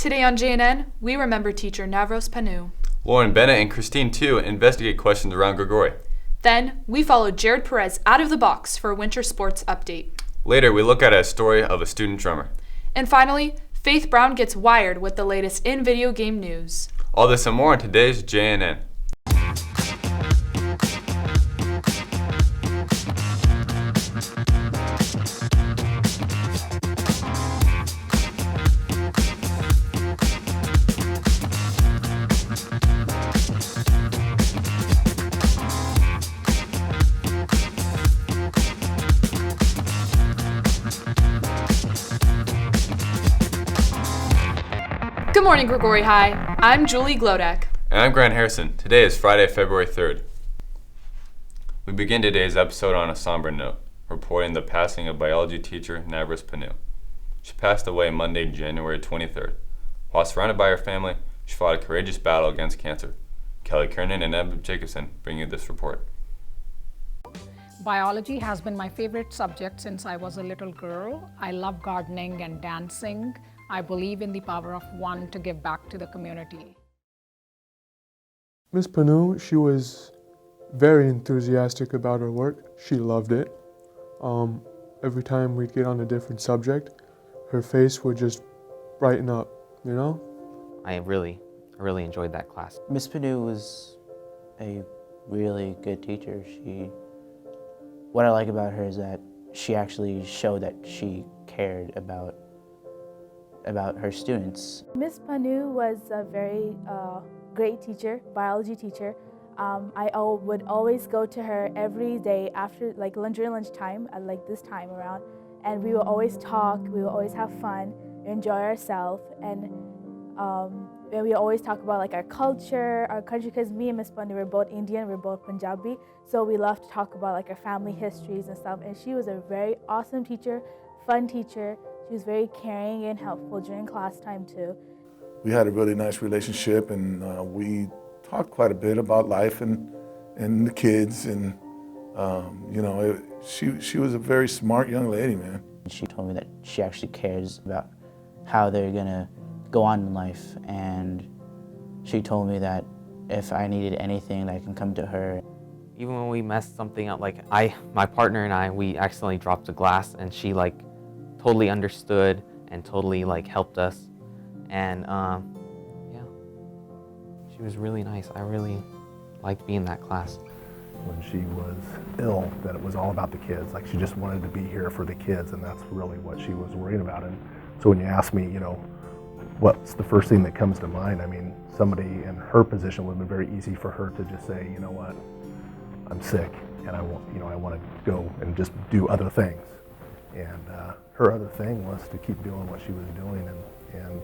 Today on JNN, we remember teacher Navros Panu. Lauren Bennett and Christine Tu investigate questions around Grigori. Then, we follow Jared Perez out of the box for a winter sports update. Later, we look at a story of a student drummer. And finally, Faith Brown gets wired with the latest in video game news. All this and more on today's JNN. Good morning, Grigori High. I'm Julie Glodek. And I'm Grant Harrison. Today is Friday, February 3rd. We begin today's episode on a somber note, reporting the passing of biology teacher Navros Panu. She passed away Monday, January 23rd. While surrounded by her family, she fought a courageous battle against cancer. Kelly Kernan and Eb Jacobson bring you this report. Biology has been my favorite subject since I was a little girl. I love gardening and dancing. I believe in the power of one to give back to the community. Miss Panu, she was very enthusiastic about her work. She loved it. Every time we'd get on a different subject, her face would just brighten up, you know? I really enjoyed that class. Miss Panu was a really good teacher. What I like about her is that she actually showed that she cared about her students. Miss Panu was a very great teacher, biology teacher. I would always go to her every day after during lunchtime at this time around, and we would always talk, we would always have fun, enjoy ourselves, and we always talk about our culture, our country, because me and Miss Panu were both Indian, we're both Punjabi, so we love to talk about our family histories and stuff, and she was a very awesome teacher, fun teacher. She was very caring and helpful during class time too. We had a really nice relationship, and we talked quite a bit about life and the kids, and she was a very smart young lady, man. She told me that she actually cares about how they're gonna go on in life, and she told me that if I needed anything, I can come to her. Even when we messed something up, my partner and I, we accidentally dropped a glass, and she totally understood and totally helped us, and yeah, she was really nice. I really liked being in that class. When she was ill, that it was all about the kids. She just wanted to be here for the kids, and that's really what she was worried about. And so when you ask me, what's the first thing that comes to mind? I mean, somebody in her position would have been very easy for her to just say, you know what, I'm sick, and I want to go and just do other things. And her other thing was to keep doing what she was doing and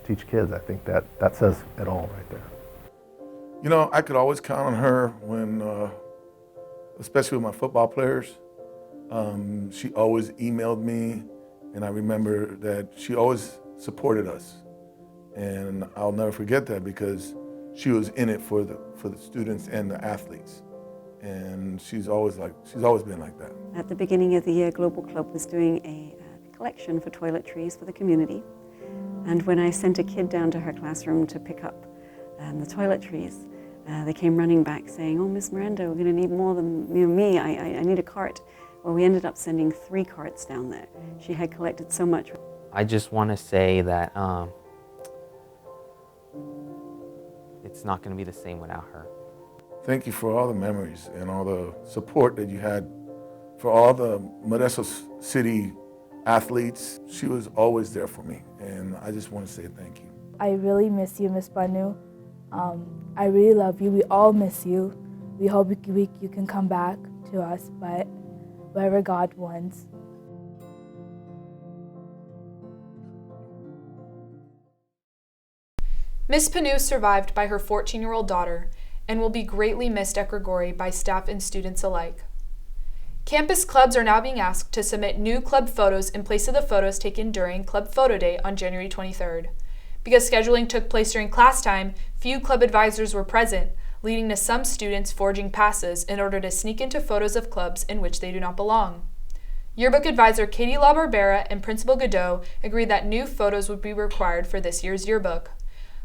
teach kids. I think that says it all right there. I could always count on her when, especially with my football players. She always emailed me, and I remember that she always supported us. And I'll never forget that because she was in it for the students and the athletes. And she's always been like that. At the beginning of the year, Global Club was doing a collection for toiletries for the community. And when I sent a kid down to her classroom to pick up the toiletries, they came running back saying, "Oh, Miss Miranda, we're going to need more than me. I need a cart." Well, we ended up sending 3 carts down there. She had collected so much. I just want to say that it's not going to be the same without her. Thank you for all the memories and all the support that you had for all the Modesto City athletes. She was always there for me, and I just want to say thank you. I really miss you, Miss Panu. I really love you. We all miss you. We hope you can come back to us, but whatever God wants. Miss Panu survived by her 14-year-old daughter and will be greatly missed at Grigori by staff and students alike. Campus clubs are now being asked to submit new club photos in place of the photos taken during Club Photo Day on January 23rd. Because scheduling took place during class time, few club advisors were present, leading to some students forging passes in order to sneak into photos of clubs in which they do not belong. Yearbook advisor Katie LaBarbera and Principal Godot agreed that new photos would be required for this year's yearbook.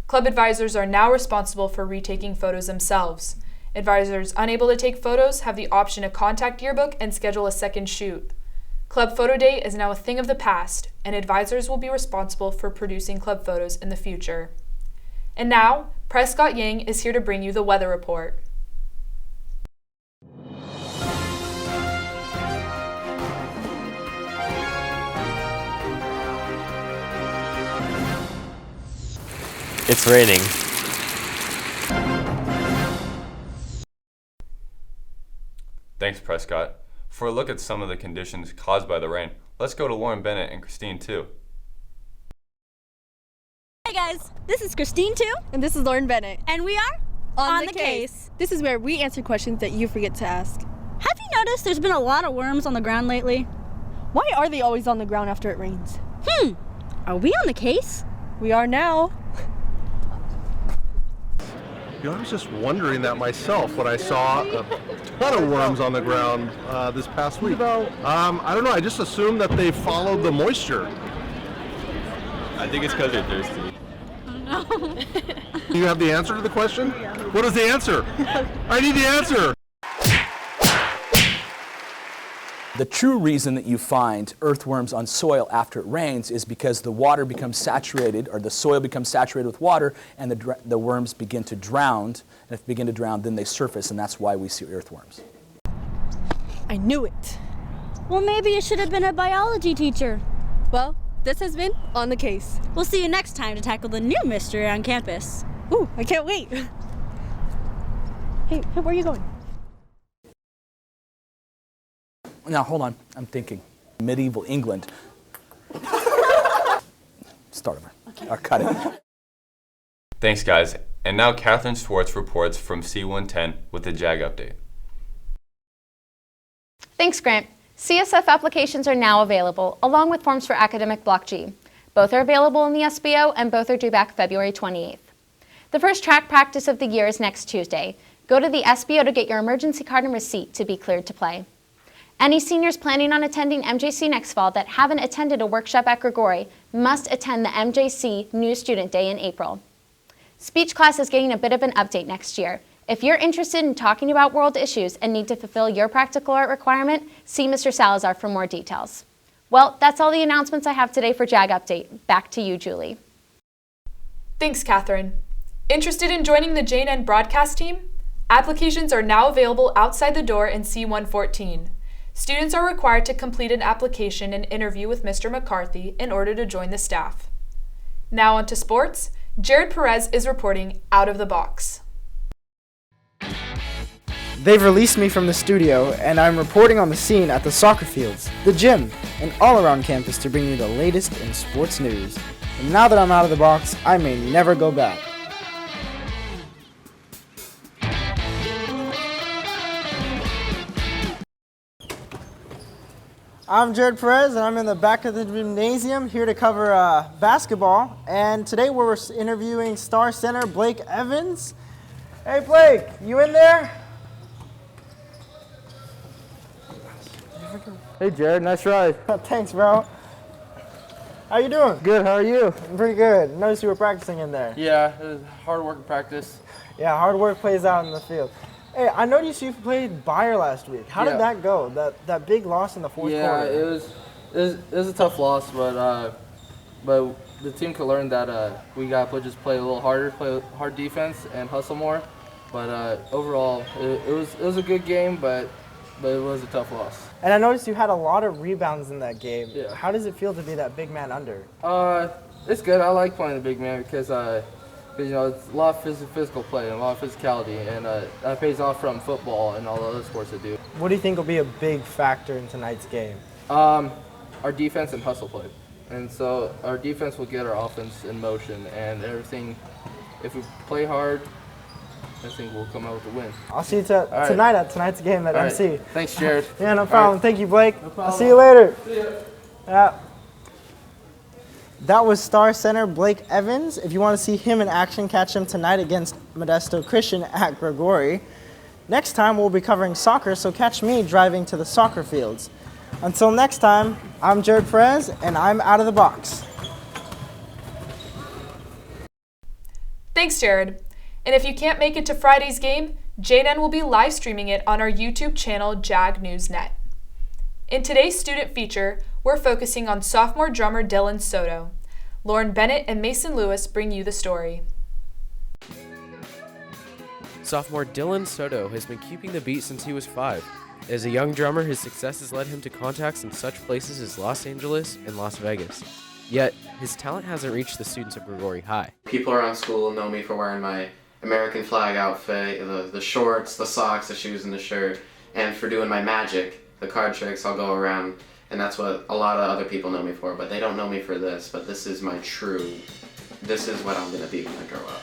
Club advisors are now responsible for retaking photos themselves. Advisors unable to take photos have the option to contact Yearbook and schedule a second shoot. Club Photo Day is now a thing of the past, and advisors will be responsible for producing club photos in the future. And now, Prescott Yang is here to bring you the weather report. It's raining. Thanks, Prescott. For a look at some of the conditions caused by the rain, let's go to Lauren Bennett and Christine too. Hey guys, this is Christine too. And this is Lauren Bennett. And we are On the case. This is where we answer questions that you forget to ask. Have you noticed there's been a lot of worms on the ground lately? Why are they always on the ground after it rains? Are we on the case? We are now. You know, I was just wondering that myself when I saw a ton of worms on the ground this past week. I don't know, I just assumed that they followed the moisture. I think it's because they're thirsty. Oh no. Do you have the answer to the question? What is the answer? I need the answer. The true reason that you find earthworms on soil after it rains is because the water becomes saturated, or the soil becomes saturated with water, and the worms begin to drown. And if they begin to drown, then they surface, and that's why we see earthworms. I knew it. Well, maybe you should have been a biology teacher. Well, this has been On the Case. We'll see you next time to tackle the new mystery on campus. Ooh, I can't wait. Hey, where are you going? Now, hold on, I'm thinking. Medieval England. Start over, or cut it. Thanks, guys. And now Catherine Schwartz reports from C110 with the JAG update. Thanks, Grant. CSF applications are now available, along with forms for Academic Block G. Both are available in the SBO, and both are due back February 28th. The first track practice of the year is next Tuesday. Go to the SBO to get your emergency card and receipt to be cleared to play. Any seniors planning on attending MJC next fall that haven't attended a workshop at Grigori must attend the MJC New Student Day in April. Speech class is getting a bit of an update next year. If you're interested in talking about world issues and need to fulfill your practical art requirement, see Mr. Salazar for more details. Well, that's all the announcements I have today for JAG Update. Back to you, Julie. Thanks, Catherine. Interested in joining the JNN broadcast team? Applications are now available outside the door in C114. Students are required to complete an application and interview with Mr. McCarthy in order to join the staff. Now on to sports. Jared Perez is reporting Out of the Box. They've released me from the studio, and I'm reporting on the scene at the soccer fields, the gym, and all around campus to bring you the latest in sports news. And now that I'm out of the box, I may never go back. I'm Jared Perez, and I'm in the back of the gymnasium here to cover basketball. And today we're interviewing star center Blake Evans. Hey Blake, you in there? Hey Jared, nice ride. Thanks, bro. How you doing? Good, how are you? I'm pretty good. Noticed you were practicing in there. Yeah, it was hard work in practice. Yeah, hard work plays out in the field. Hey, I noticed you played Bayer last week. How did that go? That big loss in the fourth quarter. Yeah, it was a tough loss, but the team could learn that we got to just play a little harder, play hard defense, and hustle more. But overall, it was a good game, but it was a tough loss. And I noticed you had a lot of rebounds in that game. Yeah. How does it feel to be that big man under? It's good. I like playing the big man because you know, it's a lot of physical play and a lot of physicality, and that pays off from football and all the other sports I do. What do you think will be a big factor in tonight's game? Our defense and hustle play. And so our defense will get our offense in motion, and everything, if we play hard, I think we'll come out with a win. I'll see you tonight at tonight's game at MC. Right. Thanks, Jared. Yeah, no problem. Right. Thank you, Blake. No problem. I'll see you later. See ya. Yeah. That was star center Blake Evans. If you want to see him in action, catch him tonight against Modesto Christian at Grigori. Next time we'll be covering soccer, so catch me driving to the soccer fields. Until next time, I'm Jared Perez, and I'm out of the box. Thanks, Jared. And if you can't make it to Friday's game, JagNewsNet will be live streaming it on our YouTube channel, JagNewsNet. In today's student feature, we're focusing on sophomore drummer Dylan Soto. Lauren Bennett and Mason Lewis bring you the story. Sophomore Dylan Soto has been keeping the beat since he was 5. As a young drummer, his success has led him to contacts in such places as Los Angeles and Las Vegas. Yet, his talent hasn't reached the students of Grigori High. People around school know me for wearing my American flag outfit, the shorts, the socks, the shoes, and the shirt, and for doing my magic, the card tricks. I'll go around, and that's what a lot of other people know me for, but they don't know me for this, but this is my true, this is what I'm going to be when I grow up.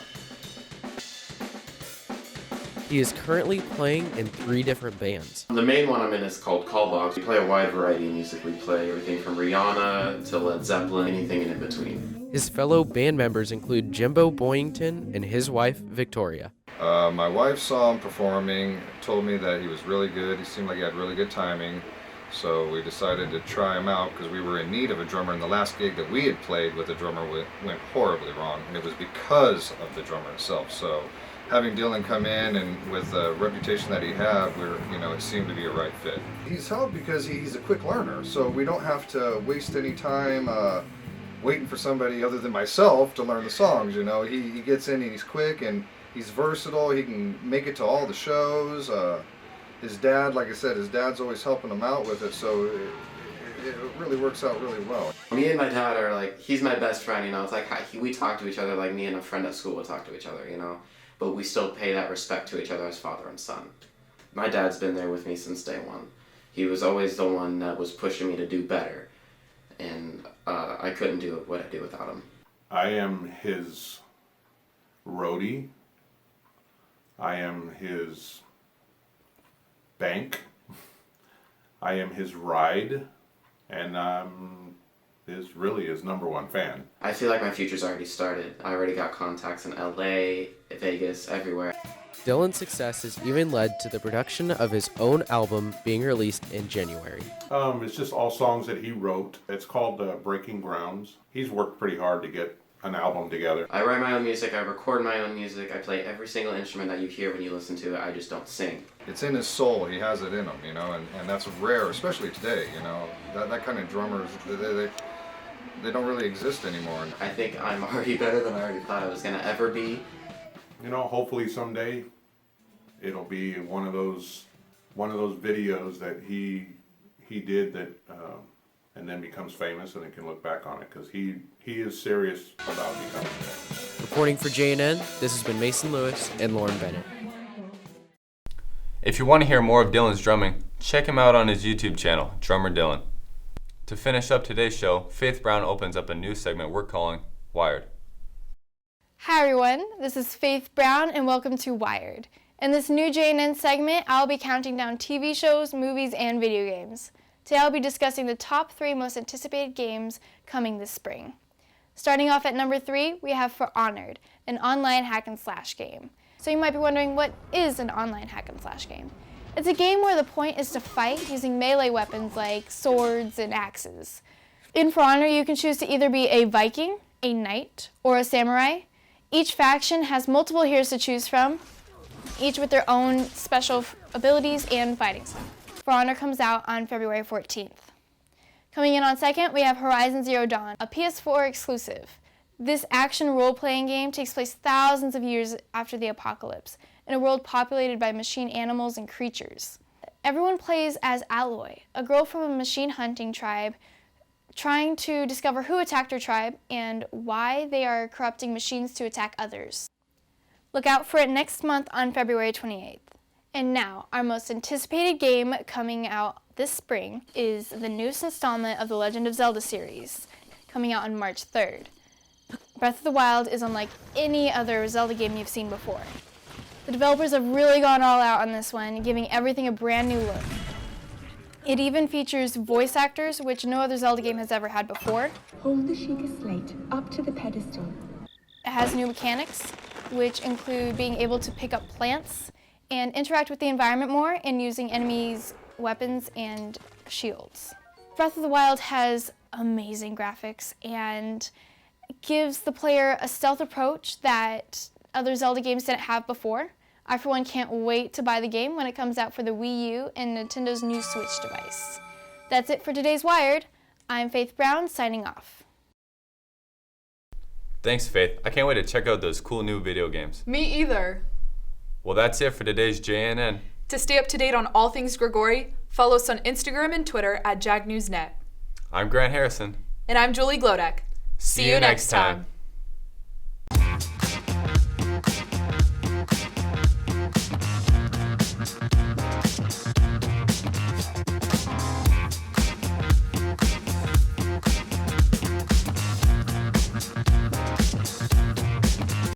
He is currently playing in 3 different bands. The main one I'm in is called Callbox. We play a wide variety of music. We play everything from Rihanna to Led Zeppelin, anything in between. His fellow band members include Jimbo Boyington and his wife, Victoria. My wife saw him performing, told me that he was really good. He seemed like he had really good timing. So we decided to try him out because we were in need of a drummer, and the last gig that we had played with a drummer went horribly wrong, and it was because of the drummer himself. So having Dylan come in and with the reputation that he had, it seemed to be a right fit. He's helped because he's a quick learner, so we don't have to waste any time waiting for somebody other than myself to learn the songs. He gets in and he's quick and he's versatile. He can make it to all the shows. His dad, like I said, his dad's always helping him out with it, so it really works out really well. Me and my dad are like, he's my best friend, It's like we talk to each other like me and a friend at school would talk to each other, But we still pay that respect to each other as father and son. My dad's been there with me since day one. He was always the one that was pushing me to do better, and I couldn't do what I do without him. I am his roadie. I am his bank. I am his ride, and I'm his number one fan. I feel like my future's already started. I already got contacts in LA, Vegas, everywhere. Dylan's success has even led to the production of his own album being released in January. It's just all songs that he wrote. It's called Breaking Grounds. He's worked pretty hard to get an album together. I write my own music, I record my own music, I play every single instrument that you hear when you listen to it, I just don't sing. It's in his soul, he has it in him, and that's rare, especially today, that kind of drummers, they don't really exist anymore. I think I'm already better than I already thought I was going to ever be. Hopefully someday it'll be one of those videos that he did that and then becomes famous, and they can look back on it because he is serious about becoming that. Reporting for JNN, this has been Mason Lewis and Lauren Bennett. If you want to hear more of Dylan's drumming, check him out on his YouTube channel, Drummer Dylan. To finish up today's show, Faith Brown opens up a new segment we're calling Wired. Hi everyone, this is Faith Brown and welcome to Wired. In this new JNN segment, I'll be counting down TV shows, movies, and video games. Today I'll be discussing the top 3 most anticipated games coming this spring. Starting off at number 3, we have For Honored, an online hack and slash game. So you might be wondering, what is an online hack and slash game? It's a game where the point is to fight using melee weapons like swords and axes. In For Honor, you can choose to either be a Viking, a knight, or a samurai. Each faction has multiple heroes to choose from, each with their own special abilities and fighting style. For Honor comes out on February 14th. Coming in on second, we have Horizon Zero Dawn, a PS4 exclusive. This action role-playing game takes place thousands of years after the apocalypse, in a world populated by machine animals and creatures. Everyone plays as Alloy, a girl from a machine hunting tribe, trying to discover who attacked her tribe and why they are corrupting machines to attack others. Look out for it next month on February 28th. And now, our most anticipated game coming out this spring is the newest installment of the Legend of Zelda series, coming out on March 3rd. Breath of the Wild is unlike any other Zelda game you've seen before. The developers have really gone all out on this one, giving everything a brand new look. It even features voice actors, which no other Zelda game has ever had before. Hold the Sheikah slate up to the pedestal. It has new mechanics, which include being able to pick up plants and interact with the environment more and using enemies' weapons and shields. Breath of the Wild has amazing graphics and gives the player a stealth approach that other Zelda games didn't have before. I, for one, can't wait to buy the game when it comes out for the Wii U and Nintendo's new Switch device. That's it for today's Wired. I'm Faith Brown, signing off. Thanks, Faith. I can't wait to check out those cool new video games. Me either. Well, that's it for today's JNN. To stay up to date on all things Grigori, follow us on Instagram and Twitter at JagNewsNet. I'm Grant Harrison. And I'm Julie Glodek. See you next time.